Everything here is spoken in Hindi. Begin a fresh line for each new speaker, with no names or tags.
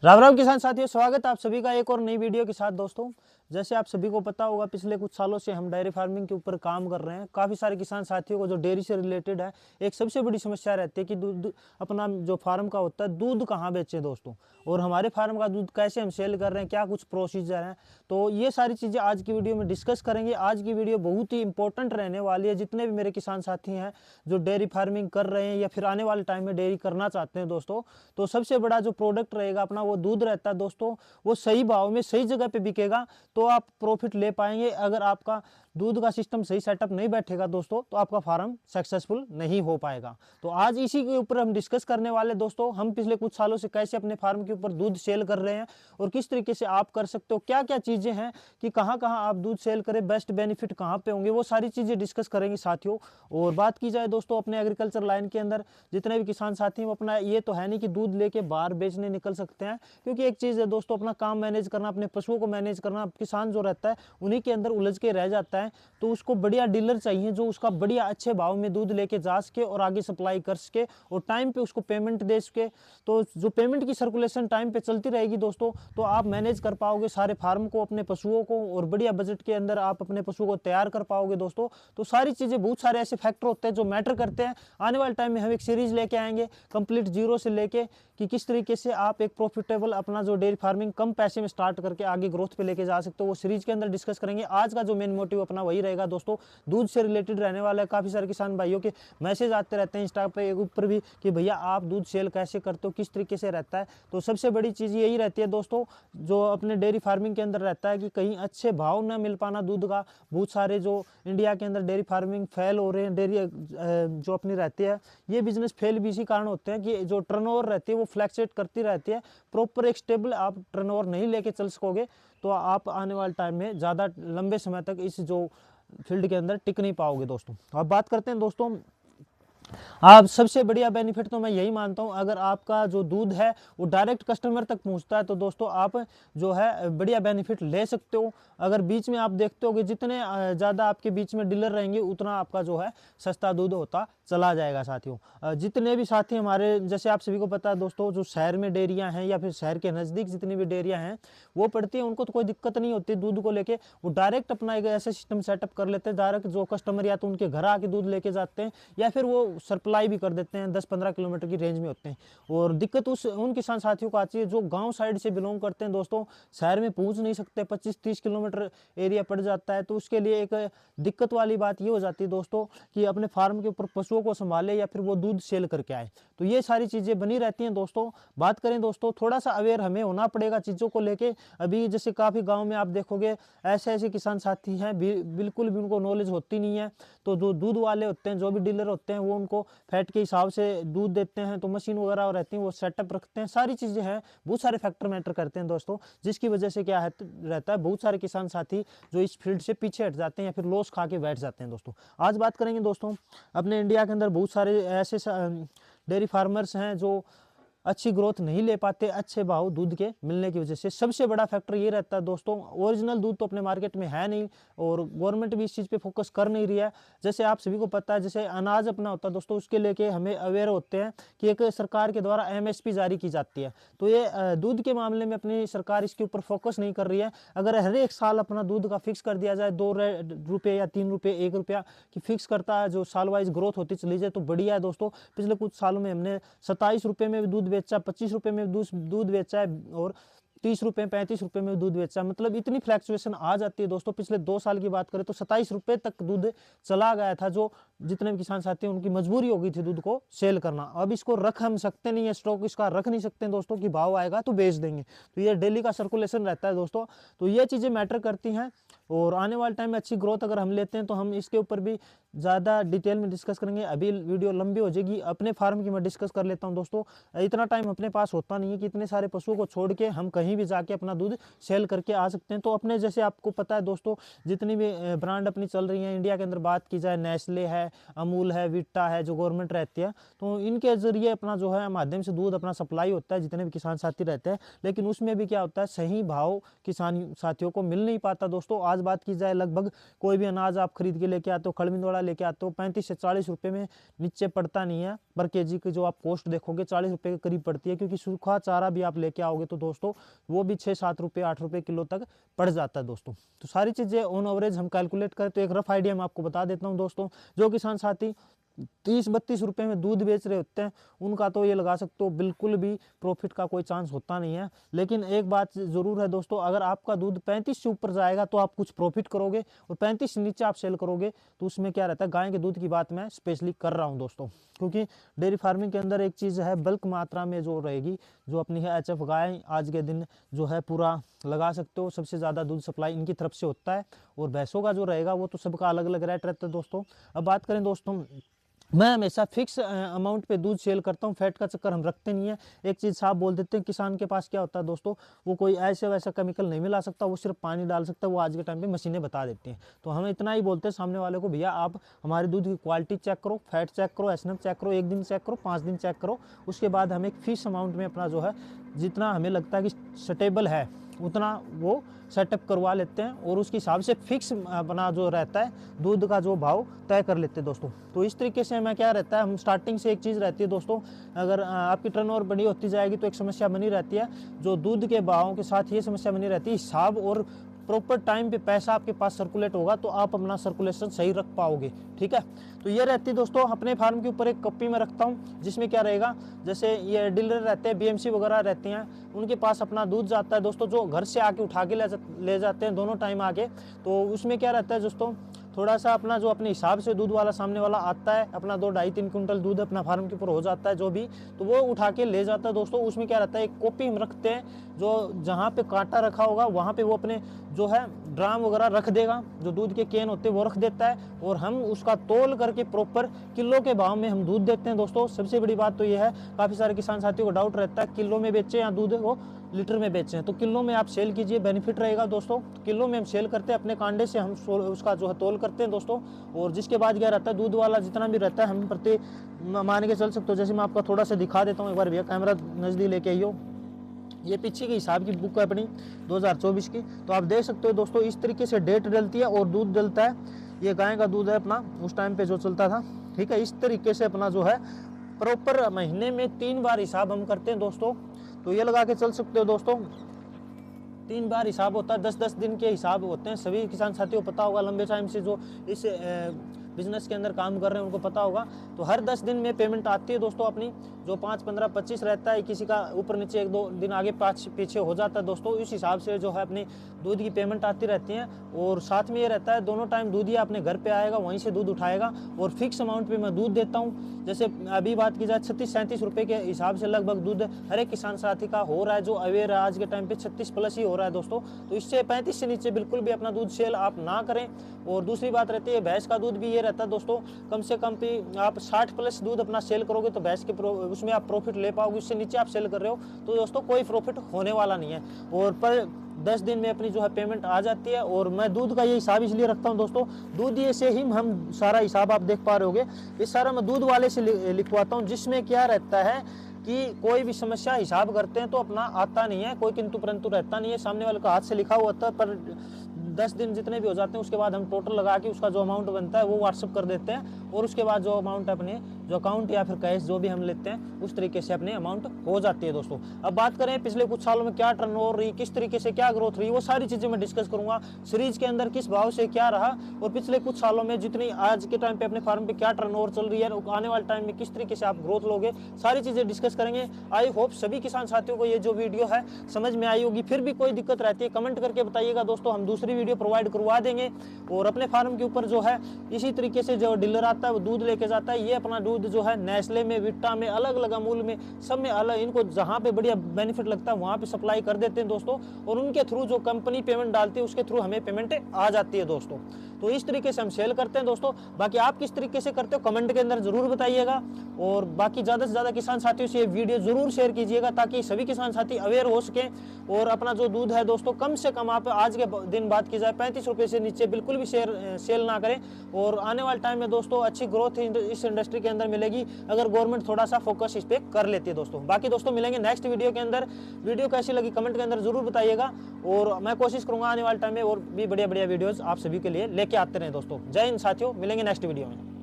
राम राम किसान साथियों, स्वागत है आप सभी का एक और नई वीडियो के साथ। दोस्तों, जैसे आप सभी को पता होगा, पिछले कुछ सालों से हम डेयरी फार्मिंग के ऊपर काम कर रहे हैं। काफ़ी सारे किसान साथियों को जो डेयरी से रिलेटेड है, एक सबसे बड़ी समस्या रहती है कि दूध अपना जो फार्म का होता है, दूध कहाँ बेचें दोस्तों, और हमारे फार्म का दूध कैसे हम सेल कर रहे हैं, क्या कुछ प्रोसीजर हैं। तो ये सारी चीज़ें आज की वीडियो में डिस्कस करेंगे। आज की वीडियो बहुत ही इंपॉर्टेंट रहने वाली है। जितने भी मेरे किसान साथी हैं जो डेयरी फार्मिंग कर रहे हैं या फिर आने वाले टाइम में डेयरी करना चाहते हैं दोस्तों, तो सबसे बड़ा जो प्रोडक्ट रहेगा अपना, वो दूध रहता है दोस्तों। वो सही भाव में सही जगह पे बिकेगा तो आप प्रॉफिट ले पाएंगे। अगर आपका दूध का सिस्टम सही सेटअप नहीं बैठेगा दोस्तों, तो आपका फार्म सक्सेसफुल नहीं हो पाएगा। तो आज इसी के ऊपर हम डिस्कस करने वाले दोस्तों। हम पिछले कुछ सालों से कैसे अपने फार्म के ऊपर दूध सेल कर रहे हैं और किस तरीके से आप कर सकते हो, क्या क्या चीज़ें हैं कि कहाँ कहाँ आप दूध सेल करें, बेस्ट बेनिफिट कहाँ पे होंगे, वो सारी चीज़ें डिस्कस करेंगे साथियों। और बात की जाए दोस्तों, अपने एग्रीकल्चर लाइन के अंदर जितने भी किसान साथी हैं, वो अपना ये तो है नहीं कि दूध लेके बाहर बेचने निकल सकते हैं। क्योंकि एक चीज़ है दोस्तों, अपना काम मैनेज करना, अपने पशुओं को मैनेज करना, किसान जो रहता है उन्हीं के अंदर उलझ के रह जाता है। तो उसको बढ़िया डीलर चाहिए जो उसका बढ़िया अच्छे भाव में दूध लेके जा सके और आगे सप्लाई कर सके और टाइम पे उसको पेमेंट दे सके। तो जो पेमेंट की सर्कुलेशन टाइम पे चलती रहेगी दोस्तों, तो आप मैनेज कर पाओगे सारे फार्म को, अपने पशुओं को, और बढ़िया बजट के अंदर आप अपने पशुओं को तैयार कर पाओगे दोस्तों। तो सारी चीज़ें, बहुत सारे ऐसे फैक्टर होते हैं जो मैटर करते हैं। आने वाले टाइम में हम एक सीरीज लेके आएंगे कंप्लीट जीरो से लेके कि किस तरीके से आप एक प्रॉफिटेबल अपना जो डेयरी फार्मिंग कम पैसे में स्टार्ट करके आगे ग्रोथ पे लेके जा सकते हो, वो सीरीज के अंदर डिस्कस करेंगे। आज का जो मेन मोटिव अपना वही रहेगा दोस्तों, दूध से रिलेटेड रहने वाला है। काफ़ी सारे किसान भाइयों के मैसेज आते रहते हैं इंस्टा पे ऊपर भी कि भैया आप दूध सेल कैसे करते हो, किस तरीके से रहता है। तो सबसे बड़ी चीज़ यही रहती है दोस्तों, जो अपने डेयरी फार्मिंग के अंदर रहता है कि कहीं अच्छे भाव न मिल पाना दूध का। बहुत सारे जो इंडिया के अंदर डेयरी फार्मिंग फेल हो रहे हैं, डेयरी जो अपनी रहती है, ये बिजनेस फेल भी इसी कारण होते हैं कि जो टर्नओवर रहती है वो फ्लैक्चुएट करती रहती है। प्रॉपर एक स्टेबल आप टर्नओवर नहीं लेके चल सकोगे तो आप आने वाले टाइम में ज़्यादा लंबे समय तक इस जो फील्ड के अंदर टिक नहीं पाओगे दोस्तों। अब बात करते हैं दोस्तों, आप सबसे बढ़िया बेनिफिट तो मैं यही मानता हूं, अगर आपका जो दूध है वो डायरेक्ट कस्टमर तक पहुंचता है तो दोस्तों आप जो है बढ़िया बेनिफिट ले सकते हो। अगर बीच में आप देखते हो कि जितने ज़्यादा आपके बीच में डीलर रहेंगे, उतना आपका जो है सस्ता दूध होता चला जाएगा साथियों। जितने भी साथी हमारे, जैसे आप सभी को पता है दोस्तों, जो शहर में डेयरियाँ हैं या फिर शहर के नज़दीक जितनी भी डेयरियाँ हैं वो पड़ती हैं, उनको तो कोई दिक्कत नहीं होती दूध को लेके। वो डायरेक्ट अपना एक ऐसा सिस्टम सेटअप कर लेते हैं, डायरेक्ट जो कस्टमर या तो उनके घर आके दूध लेके जाते हैं या फिर वो सप्लाई भी कर देते हैं, 10-15 किलोमीटर की रेंज में होते हैं। और दिक्कत उन किसान साथियों को आती है जो गांव साइड से बिलोंग करते हैं दोस्तों, शहर में पहुंच नहीं सकते, 25-30 किलोमीटर एरिया पड़ जाता है। तो उसके लिए एक दिक्कत वाली बात ये हो जाती है दोस्तों कि अपने फार्म के ऊपर पशुओं को संभाले या फिर वो दूध सेल करके आए। तो ये सारी चीज़ें बनी रहती हैं दोस्तों। बात करें दोस्तों, थोड़ा सा अवेयर हमें होना पड़ेगा चीज़ों को लेके। अभी जैसे काफ़ी गाँव में आप देखोगे ऐसे ऐसे किसान साथी हैं बिल्कुल भी उनको नॉलेज होती नहीं है। तो जो दूध वाले होते हैं, जो भी डीलर होते हैं, वो उनको फैट के हिसाब से दूध देते हैं। तो मशीन वगैरह रहती हैं, वो सेटअप रखते हैं, सारी चीज़ें हैं, बहुत सारे फैक्टर मैटर करते हैं दोस्तों, जिसकी वजह से क्या है रहता है, बहुत सारे किसान साथी जो इस फील्ड से पीछे हट जाते हैं या फिर लॉस खा के बैठ जाते हैं दोस्तों। आज बात करेंगे दोस्तों, अपने इंडिया के अंदर बहुत सारे ऐसे डेयरी फार्मर्स हैं जो अच्छी ग्रोथ नहीं ले पाते अच्छे भाव दूध के मिलने की वजह से। सबसे बड़ा फैक्टर ये रहता है दोस्तों, ओरिजिनल दूध तो अपने मार्केट में है नहीं और गवर्नमेंट भी इस चीज़ पे फोकस कर नहीं रही है। जैसे आप सभी को पता है, जैसे अनाज अपना होता है दोस्तों, उसके लेके हमें अवेयर होते हैं कि एक सरकार के द्वारा एमएसपी जारी की जाती है। तो ये दूध के मामले में अपनी सरकार इसके ऊपर फोकस नहीं कर रही है। अगर हर एक साल अपना दूध का फिक्स कर दिया जाए, 2 रुपये या 3 रुपये, 1 रुपया की फिक्स करता है, जो साल वाइज ग्रोथ होती चली जाए, तो बढ़िया है दोस्तों। पिछले कुछ सालों में हमने 27 रुपये में भी दूध बेचा, 25 रुपये में दूध बेचा है और 30 रुपये 35 रुपये में दूध बेचा। मतलब इतनी फ्लैक्चुएशन आ जाती है दोस्तों। पिछले 2 साल की बात करें तो 27 रुपये तक दूध चला गया था, जो जितने भी किसान साथी हैं उनकी मजबूरी हो गई थी दूध को सेल करना। अब इसको रख हम सकते नहीं है, स्टॉक इसका रख नहीं सकते दोस्तों कि भाव आएगा तो बेच देंगे। तो ये डेली का सर्कुलेशन रहता है दोस्तों। तो ये चीज़ें मैटर करती हैं और आने वाले टाइम में अच्छी ग्रोथ अगर हम लेते हैं तो हम इसके ऊपर भी ज़्यादा डिटेल में डिस्कस करेंगे। अभी वीडियो लंबी हो जाएगी, अपने फार्म की मैं डिस्कस कर लेता हूं दोस्तों। इतना टाइम अपने पास होता नहीं है कि इतने सारे पशुओं को छोड़ के हम कहीं भी जाके अपना दूध सेल करके आ सकते हैं। तो अपने जैसे आपको पता है दोस्तों, जितनी भी ब्रांड अपनी चल रही हैं इंडिया के अंदर, बात की जाए नेस्ले है, अमूल है, विट्टा है, जो गवर्नमेंट रहती है, तो इनके जरिए अपना जो है माध्यम से दूध अपना सप्लाई होता है जितने भी किसान साथी रहते हैं। लेकिन उसमें भी क्या होता है, सही भाव किसान साथियों को मिल नहीं पाता दोस्तों। आज बात की जाए, लगभग कोई भी अनाज आप खरीद के लेके आते हो, खड़मिंदवाड़ा लेके आते हो 35 से 40 रुपये में नीचे पड़ता नहीं है। पर केजी की जो आप कॉस्ट देखोगे 40 रुपये के करीब पड़ती है, क्योंकि सूखा चारा भी आप लेके आओगे तो दोस्तों वो भी 6-7 रुपये 8 रुपये किलो तक पड़ जाता है दोस्तों। तो सारी चीज़ें ऑन एवरेज हम कैलकुलेट करें तो एक रफ आइडिया मैं आपको बता देता हूँ दोस्तों। जो किसान साथी 30-32 रुपये में दूध बेच रहे होते हैं उनका तो ये लगा सकते हो बिल्कुल भी प्रॉफिट का कोई चांस होता नहीं है। लेकिन एक बात ज़रूर है दोस्तों, अगर आपका दूध 35 से ऊपर जाएगा तो आप कुछ प्रॉफिट करोगे, और 35 से नीचे आप सेल करोगे तो उसमें क्या रहता है, गाय के दूध की बात मैं स्पेशली कर रहा हूँ दोस्तों। क्योंकि डेयरी फार्मिंग के अंदर एक चीज़ है, बल्क मात्रा में जो रहेगी, जो अपनी है HF गाय आज के दिन जो है पूरा लगा सकते हो, सबसे ज़्यादा दूध सप्लाई इनकी तरफ से होता है। और भैंसों का जो रहेगा वो तो सबका अलग अलग रेट रहता है दोस्तों। अब बात करें दोस्तों, मैं हमेशा फिक्स अमाउंट पे दूध सेल करता हूँ, फैट का चक्कर हम रखते नहीं है। एक चीज़ साफ बोल देते हैं, किसान के पास क्या होता है दोस्तों, वो कोई ऐसे वैसा केमिकल नहीं मिला सकता, वो सिर्फ पानी डाल सकता है, वो आज के टाइम पे मशीनें बता देती हैं। तो हम इतना ही बोलते हैं सामने वाले को, भैया आप हमारे दूध की क्वालिटी चेक करो, फैट चेक करो, SNF चेक करो, 1 दिन चेक करो, 5 दिन चेक करो, उसके बाद हम एक फिक्स अमाउंट में अपना जो है जितना हमें लगता है कि स्टेबल है उतना वो सेटअप करवा लेते हैं, और उसके हिसाब से फिक्स अपना जो रहता है दूध का जो भाव तय कर लेते हैं दोस्तों। तो इस तरीके से हमें क्या रहता है, हम स्टार्टिंग से एक चीज़ रहती है दोस्तों, अगर आपकी टर्नओवर बड़ी होती जाएगी तो एक समस्या बनी रहती है, जो दूध के भावों के साथ ये समस्या बनी रहती है, हिसाब और प्रॉपर टाइम पे पैसा आपके पास सर्कुलेट होगा तो आप अपना सर्कुलेशन सही रख पाओगे। ठीक है, तो ये रहती है दोस्तों। अपने फार्म के ऊपर एक कॉपी में रखता हूँ जिसमें क्या रहेगा, जैसे ये डीलर रहते हैं, BMC वगैरह रहती हैं, उनके पास अपना दूध जाता है दोस्तों, जो घर से आके उठा के ले जाते हैं दोनों टाइम आके। तो उसमें क्या रहता है दोस्तों, थोड़ा सा अपना जो अपने हिसाब से दूध वाला सामने वाला आता है, अपना 2-2.5-3 कुंटल दूध अपना फार्म के ऊपर हो जाता है जो भी, तो वो उठा के ले जाता है दोस्तों। उसमें क्या रहता है, एक कॉपी हम रखते हैं, जो जहाँ पे कांटा रखा होगा वहाँ पे वो अपने जो है ड्राम वगैरह रख देगा, जो दूध के कैन होते हैं वो रख देता है, और हम उसका तोल करके प्रॉपर किलो के भाव में हम दूध देते हैं दोस्तों। सबसे बड़ी बात तो ये है, काफ़ी सारे किसान साथियों को डाउट रहता है किलो में बेचें या दूध को लीटर में बेचें, तो किलो में आप सेल कीजिए, बेनिफिट रहेगा दोस्तों। किलो में हम सेल करते हैं, अपने कांडे से हम उसका जो है तोल करते हैं दोस्तों। और जिसके बाद क्या रहता है, दूध वाला जितना भी रहता है हम प्रति मान के चल सकते हो। जैसे मैं आपका थोड़ा सा दिखा देता हूँ एक बार, भैया कैमरा नज़दीक लेके आइयो, ये पीछे के हिसाब की बुक है अपनी 2024 की, तो आप देख सकते हो दोस्तों इस तरीके से डेट डलती है और दूध डलता है। ये गाय का दूध है अपना उस टाइम पे जो चलता था। ठीक है, इस तरीके से अपना जो है प्रॉपर महीने में 3 बार हिसाब हम करते हैं दोस्तों। तो ये लगा के चल सकते हो दोस्तों, 3 बार हिसाब होता है, 10-10 दिन के हिसाब होते हैं। सभी किसान साथियों को पता होगा, लंबे टाइम से जो इस बिजनेस के अंदर काम कर रहे हैं उनको पता होगा। तो हर 10 दिन में पेमेंट आती है दोस्तों अपनी, जो 5, 15, 25 रहता है, किसी का ऊपर नीचे 1-2 दिन आगे 5 पीछे हो जाता है दोस्तों। इस हिसाब से जो है अपनी दूध की पेमेंट आती रहती है। और साथ में ये रहता है दोनों टाइम दूध ही अपने घर पे आएगा, वहीं से दूध उठाएगा, और फिक्स अमाउंट पे मैं दूध देता हूँ। जैसे अभी बात की जाए 36-37 रुपये के हिसाब से लगभग दूध हर एक किसान साथी का हो रहा है, जो अवेयर है आज के टाइम पे 36 प्लस ही हो रहा है दोस्तों। तो इससे 35 से नीचे बिल्कुल भी अपना दूध सेल आप ना करें। और दूसरी बात रहती है भैंस का दूध भी ये रहता है दोस्तों, कम से कम भी आप 60 प्लस दूध अपना सेल करोगे तो भैंस के उसमें आप प्रॉफिट ले पाओगे। उससे नीचे आप सेल कर रहे हो तो दोस्तों कोई प्रॉफिट होने वाला नहीं है। और पर 10 दिन में अपनी जो है पेमेंट आ जाती है। और मैं दूध का ये हिसाब इसलिए रखता हूँ दोस्तों, दूध ये से ही हम सारा हिसाब आप देख पा रहे होगे, ये सारा मैं दूध वाले से लिखवाता हूँ, जिसमें क्या रहता है कि कोई भी समस्या हिसाब करते हैं तो अपना आता नहीं है, कोई किंतु परंतु रहता नहीं है, सामने वाले का हाथ से लिखा हुआ था। पर 10 दिन जितने भी हो जाते हैं उसके बाद हम टोटल लगा के उसका जो अमाउंट बनता है वो व्हाट्सअप कर देते हैं, और उसके बाद जो अमाउंट अपने जो अकाउंट या फिर कैश जो भी हम लेते हैं उस तरीके से अपने अमाउंट हो जाती है दोस्तों। अब बात करें पिछले कुछ सालों में क्या टर्नओवर रही, किस तरीके से क्या ग्रोथ रही, वो सारी चीज़ें मैं डिस्कस करूंगा। सीरीज के अंदर किस भाव से क्या रहा, और पिछले कुछ सालों में जितनी आज के टाइम पे अपने फार्म पे क्या टर्नओवर चल रही है, आने वाले टाइम में किस तरीके से आप ग्रोथ लोगे, सारी चीज़ें डिस्कस करेंगे। आई होप सभी किसान साथियों को ये जो वीडियो है समझ में आई होगी। फिर भी कोई दिक्कत रहती है कमेंट करके बताइएगा दोस्तों, हम दूसरी वीडियो प्रोवाइड करवा देंगे। और अपने फार्म के ऊपर जो है इसी तरीके से जो डीलर आता है वो दूध लेके जाता है। ये अपना दूध जो है नेस्ले में, विट्टा में, अलग अलग अमूल में, सब में अलग, इनको जहाँ पे बढ़िया बेनिफिट लगता है वहाँ पे सप्लाई कर देते हैं दोस्तों। और उनके थ्रू जो कंपनी पेमेंट डालती है उसके थ्रू हमें पेमेंट आ जाती है दोस्तों। तो इस तरीके से हम सेल करते हैं दोस्तों। बाकी आप किस तरीके से करते हो कमेंट के अंदर जरूर बताइएगा। और बाकी ज़्यादा से ज़्यादा किसान साथियों से ये वीडियो जरूर शेयर कीजिएगा ताकि सभी किसान साथी अवेयर हो सके। और अपना जो दूध है दोस्तों कम से कम आप आज के दिन बात की जाए 35 रुपये से नीचे बिल्कुल भी सेल ना करें। और आने वाले टाइम में दोस्तों अच्छी ग्रोथ इस इंडस्ट्री के अंदर बेहतर मिलेगी अगर गवर्नमेंट थोड़ा सा फोकस इस पे कर लेती है दोस्तों। बाकी दोस्तों मिलेंगे नेक्स्ट वीडियो के अंदर। वीडियो कैसी लगी कमेंट के अंदर जरूर बताइएगा और मैं कोशिश करूंगा आने वाले टाइम में और भी बढ़िया बढ़िया वीडियोस आप सभी के लिए लेके आते रहे दोस्तों। जय हिंद साथियों, मिलेंगे नेक्स्ट वीडियो में।